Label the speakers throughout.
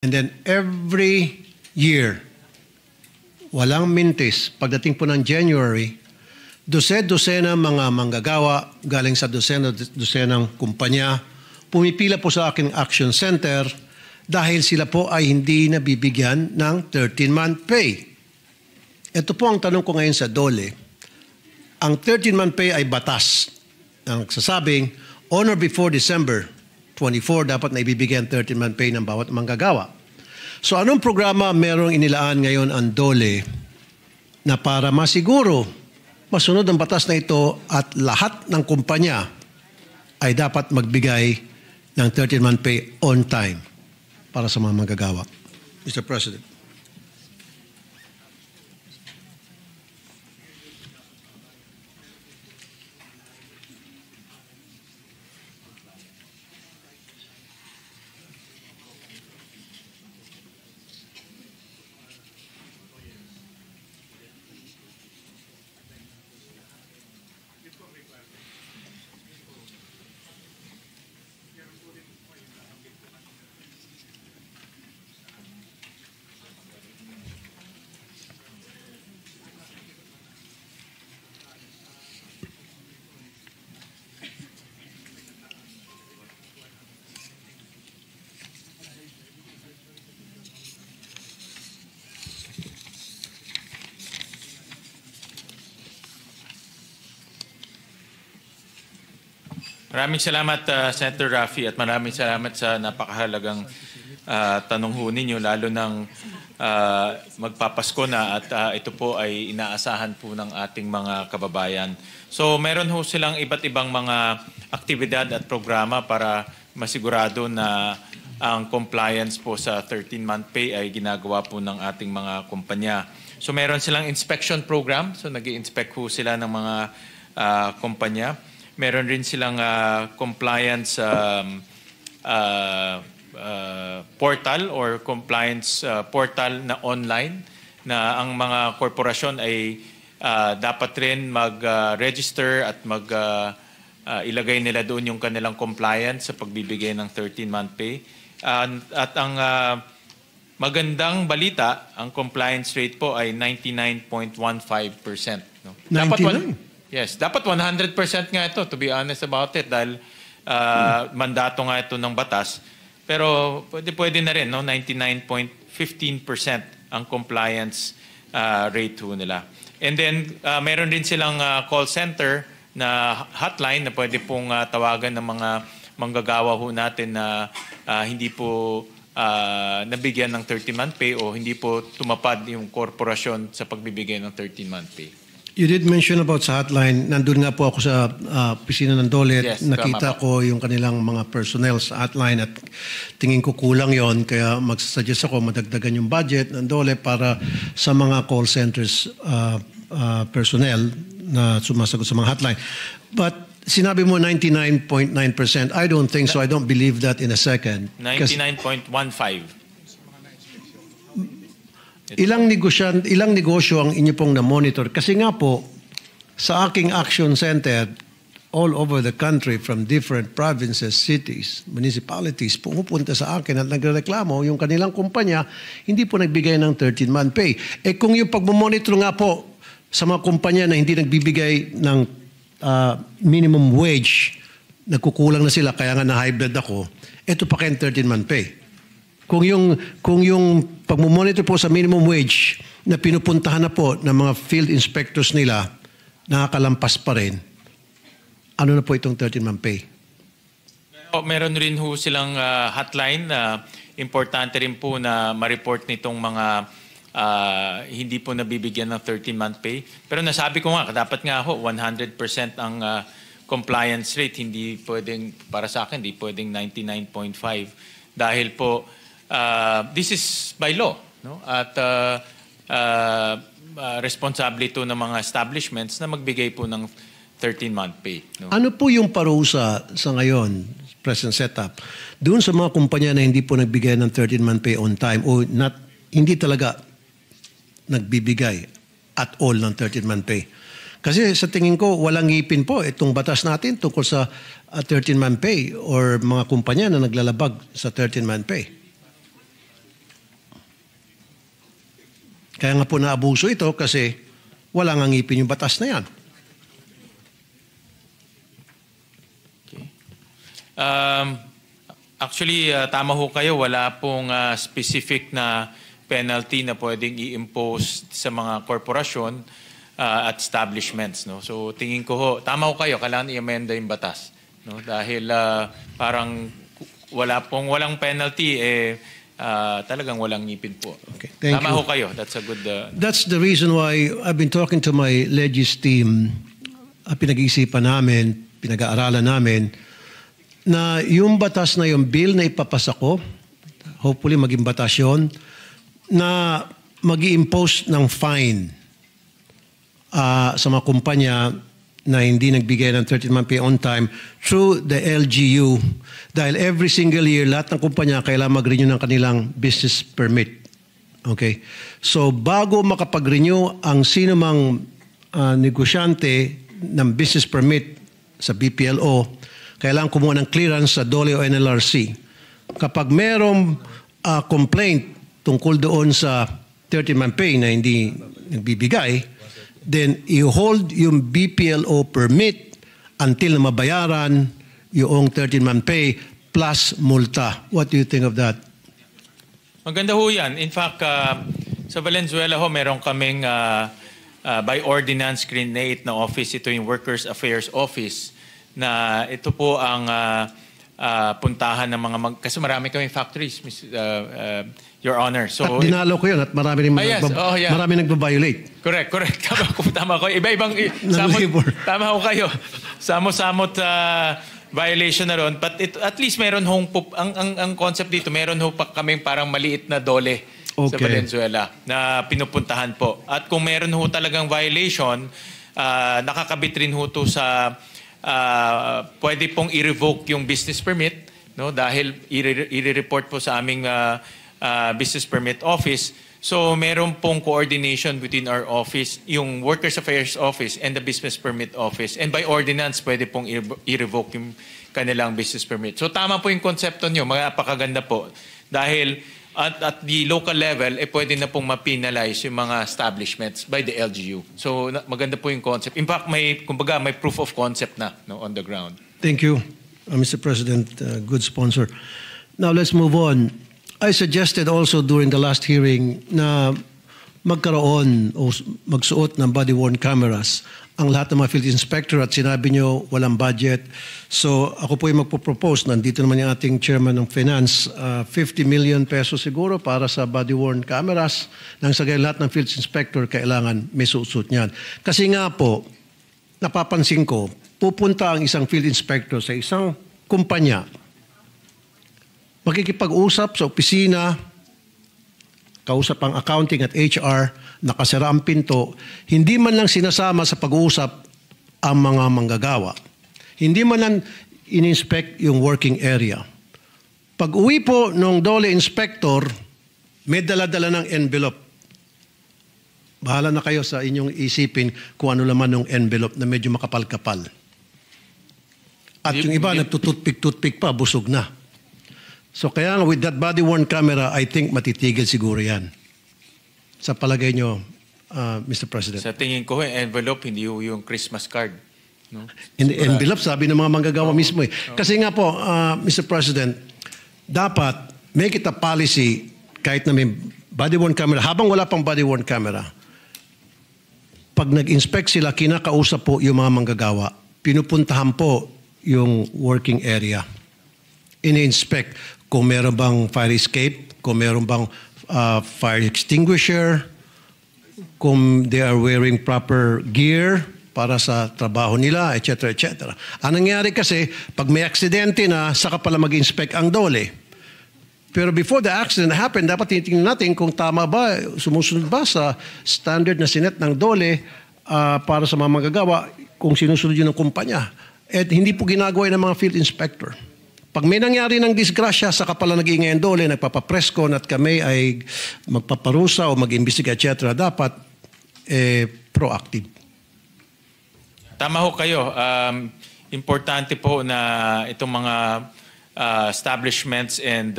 Speaker 1: And then every year, walang mintis, pagdating po ng January, dosena mga manggagawa galing sa dosenang kumpanya, pumipila po sa aking action center dahil sila po ay hindi nabibigyan ng 13-month pay. Ito po ang tanong ko ngayon sa DOLE. Ang 13-month pay ay batas. Ang nagsasabing, on or before December 24, dapat na ibibigay ang 13-month pay ng bawat manggagawa. So anong programa merong inilaan ngayon ang DOLE na para masiguro masunod ang batas na ito at lahat ng kumpanya ay dapat magbigay ng 13-month pay on time para sa mga manggagawa? Mr. President.
Speaker 2: Maraming salamat, Senator Raffy, at maraming salamat sa napakahalagang tanong ho ninyo, lalo ng magpapasko na at ito po ay inaasahan po ng ating mga kababayan. So meron ho silang iba't ibang mga aktibidad at programa para masigurado na ang compliance po sa 13-month pay ay ginagawa po ng ating mga kumpanya. So meron silang inspection program, so nag-i-inspect ho sila ng mga kumpanya. Meron rin silang compliance portal or compliance portal na online na ang mga korporasyon ay dapat rin mag-register at ilagay nila doon yung kanilang compliance sa pagbibigay ng 13-month pay. At ang magandang balita, ang compliance rate po ay 99.15%. No?
Speaker 1: 99?
Speaker 2: Yes, dapat 100% nga ito, to be honest about it, dahil mandato nga ito ng batas. Pero pwede na rin, no? 99.15% ang compliance rate ho nila. And then, meron din silang call center na hotline na pwede pong tawagan ng mga manggagawa ho natin na hindi po nabigyan ng 13-month pay o hindi po tumapad yung korporasyon sa pagbibigay ng 13-month pay.
Speaker 1: You did mention about sa hotline. Nandun nga po ako sa opisina ng DOLE.
Speaker 2: Yes,
Speaker 1: nakita ko yung kanilang mga personnel sa hotline at tingin ko kulang yon. Kaya magsasuggest ako madagdagan yung budget ng DOLE para sa mga call centers personnel na sumasagot sa mga hotline. But sinabi mo 99.9%. I don't think so. I don't believe that in a second.
Speaker 2: 99.15.
Speaker 1: Ilang negosyo ang inyo pong na-monitor? Kasi nga po, sa aking action center, all over the country from different provinces, cities, municipalities, pumupunta sa akin at nagreklamo yung kanilang kumpanya, hindi po nagbigay ng 13-month pay. Eh kung yung pagmamonitor nga po sa mga kumpanya na hindi nagbibigay ng minimum wage, nagkukulang na sila, kaya nga na-hybrid ako, ito pa kayong 13-month pay. Kung yung pagmamonitor po sa minimum wage na pinupuntahan na po ng mga field inspectors nila, nakakalampas pa rin, ano na po itong 13-month pay?
Speaker 2: Meron rin ho silang hotline na importante rin po na ma-report nitong mga hindi po nabibigyan ng 13-month pay. Pero nasabi ko nga, dapat nga ho, 100% ang compliance rate. Hindi pwedeng, para sa akin, hindi pwedeng 99.5. Dahil po, this is by law, no? At responsibility to ng mga establishments na magbigay po ng 13-month pay. No?
Speaker 1: Ano po yung parusa sa ngayon, present setup, doon sa mga kumpanya na hindi po nagbigay ng 13-month pay on time o hindi talaga nagbibigay at all ng 13-month pay? Kasi sa tingin ko, walang ngipin po itong batas natin tungkol sa 13-month pay or mga kumpanya na naglalabag sa 13-month pay. Kaya nga po naabuso ito kasi wala nga ngipin yung batas na yan.
Speaker 2: Actually, tama ho kayo. Wala pong specific na penalty na pwedeng i-impose sa mga korporasyon at establishments. No? So tingin ko ho, tama ho kayo, kailangan i-amenda yung batas. No? Dahil parang walang penalty, talagang walang ngipin po.
Speaker 1: Okay, thank
Speaker 2: tama
Speaker 1: you.
Speaker 2: ho kayo. That's a good...
Speaker 1: That's the reason why I've been talking to my Legis team. Pinag-iisipan namin, pinag-aaralan namin, na yung batas na yung bill na ipapasa ko, hopefully maging batas yun, na mag-i-impose ng fine sa mga kumpanya na hindi nagbigay ng 13-month pay on time through the LGU. Dahil every single year, lahat ng kumpanya kailangan mag-renew ng kanilang business permit. Okay? So bago makapag-renew ang sino mang negosyante ng business permit sa BPLO, kailangan kumuha ng clearance sa DOLE o NLRC. Kapag merong complaint tungkol doon sa 13-month pay na hindi nagbibigay, then i-hold yung BPLO permit until na mabayaran yung 13-month pay plus multa. What do you think of that?
Speaker 2: Maganda ho yan. In fact, sa Valenzuela ho, meron kaming by ordinance create na office. Ito yung Workers Affairs Office na ito po ang puntahan ng mga kasi marami kaming factories, Your Honor. So,
Speaker 1: at dinalo ko yun at marami rin marami nagbabiolate.
Speaker 2: Correct. Tama ko. Iba-ibang tama ko kayo. Samo-samot violation na ron. But at least meron hong ang concept dito, meron ho pa kaming parang maliit na dole sa Valenzuela na pinupuntahan po. At kung meron ho talagang violation, nakakabit rin ho to sa pwede pong i-revoke yung business permit, no, dahil i-report po sa aming business permit office. So meron pong coordination between our office, yung Workers Affairs Office and the Business Permit Office. And by ordinance, pwede pong i-revoke yung kanilang business permit. So tama po yung konsepto nyo, napakaganda po. Dahil at the local level, pwede na pong ma-penalize yung mga establishments by the LGU. So maganda po yung concept. In fact, may proof of concept na, no, on the ground.
Speaker 1: Thank you, Mr. President. Good sponsor. Now let's move on. I suggested also during the last hearing na magkaroon o magsuot ng body-worn cameras ang lahat ng mga field inspector at sinabi nyo walang budget. So ako po yung magpo-propose. Nandito naman yung ating chairman ng finance. 50 million pesos siguro para sa body-worn cameras. Nang sa ganyan lahat ng field inspector kailangan may suot niyan. Kasi nga po, napapansin ko, pupunta ang isang field inspector sa isang kumpanya, makikipag-usap sa opisina, kausap ang accounting at HR, nakasara ang pinto, hindi man lang sinasama sa pag-uusap ang mga manggagawa. Hindi man lang in-inspect yung working area. Pag uwi po ng DOLE inspector, may dala-dala ng envelope. Bahala na kayo sa inyong isipin kung ano laman ng envelope na medyo makapal-kapal. At yung iba, nagtututpik-tutpik pa, busog na. So kaya with that body-worn camera, I think matitigil siguro yan. Sa palagay nyo, Mr. President.
Speaker 2: Sa tingin ko, envelope, hindi yung Christmas card. No?
Speaker 1: In the envelope, sabi ng mga manggagawa mismo eh. Kasi nga po, Mr. President, dapat make it a policy kahit na may body-worn camera, habang wala pang body-worn camera, pag nag-inspect sila, kinakausap po yung mga manggagawa, pinupuntahan po yung working area. Ini-inspect kung meron bang fire escape, kung meron bang fire extinguisher, kung they are wearing proper gear para sa trabaho nila, etc. etc. Ang nangyari kasi, pag may aksidente na, saka pala mag-inspect ang DOLE. Pero before the accident happened, dapat tinitingnan natin kung tama ba, sumusunod ba sa standard na sinet ng DOLE para sa mga magagawa, kung sinusunod yun ng kumpanya. At hindi po ginagawa ng mga field inspector. Pag may nangyari ng disgrasya, saka pala nag-iingay ang DOLE, nagpapapreskon at kami ay magpaparusa o mag-imbestiga, etc. Dapat proactive.
Speaker 2: Tama ho kayo. Importante po na itong mga establishments and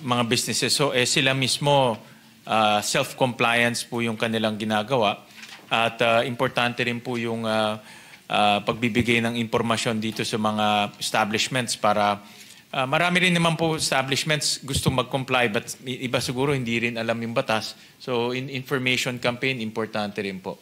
Speaker 2: mga businesses, so sila mismo self-compliance po yung kanilang ginagawa. At importante rin po yung pagbibigay ng impormasyon dito sa mga establishments para marami rin naman po establishments gustong mag-comply but iba siguro hindi rin alam yung batas. So information campaign, importante rin po.